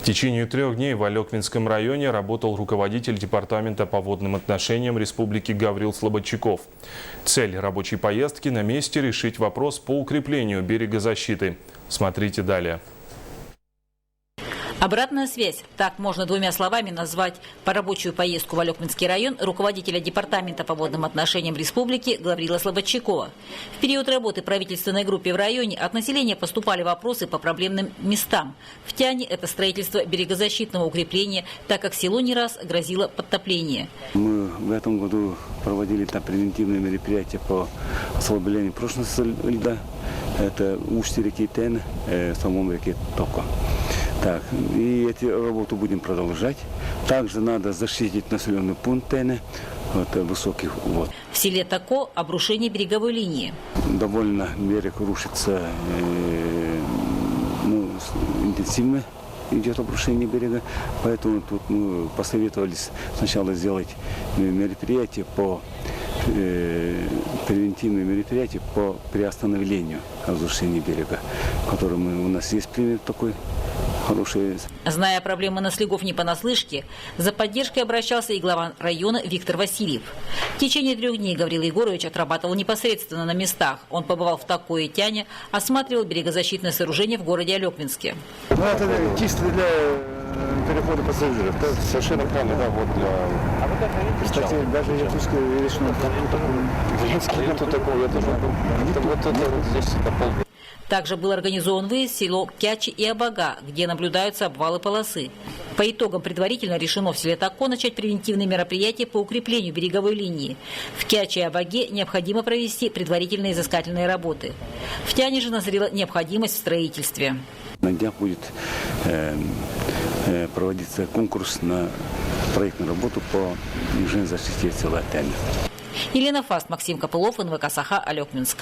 В течение 3 дней в Алекминском районе работал руководитель департамента по водным отношениям Республики Гаврил Слободчиков. Цель рабочей поездки – на месте решить вопрос по укреплению берегозащиты. Смотрите далее. Обратная связь, так можно двумя словами назвать по рабочую поездку в Алекминский район руководителя департамента по водным отношениям Республики Гаврила Слободчикова. В период работы правительственной группы в районе от населения поступали вопросы по проблемным местам. В Тяне это строительство берегозащитного укрепления, так как селу не раз грозило подтопление. Мы в этом году проводили там превентивные мероприятия по ослаблению прочности льда. Это устье реки Тен, самом реке Токо. Так, и эти работы будем продолжать. Также надо защитить населенный пункт Тене от высоких вод. В селе Токо обрушение береговой линии. Довольно берег рушится интенсивно. Идет обрушение берега, поэтому тут мы посоветовались сначала сделать мероприятие превентивные мероприятия по приостановлению разрушения берега, который у нас есть пример такой хороший. Зная проблемы наследников не понаслышке, за поддержкой обращался и глава района Виктор Васильев. В течение 3 дней Гаврил Егорович отрабатывал непосредственно на местах. Он побывал в Токо и Тяне, осматривал берегозащитное сооружение в городе Алекминске. Ну, это чисто для перехода пассажиров. Это совершенно правильно, да, вот для... Кстати, даже якутская речная нету такого, я тоже был. Вот это вот здесь это полгода. Также был организован выезд в село Кячи и Абага, где наблюдаются обвалы полосы. По итогам предварительно решено в селе Токо начать превентивные мероприятия по укреплению береговой линии. В Кячи и Абаге необходимо провести предварительные изыскательные работы. В Тяне же назрела необходимость в строительстве. На днях будет проводиться конкурс на проектную работу по инженерной защите села Тяне. Елена Фаст, Максим Копылов, НВК Саха, Алекминск.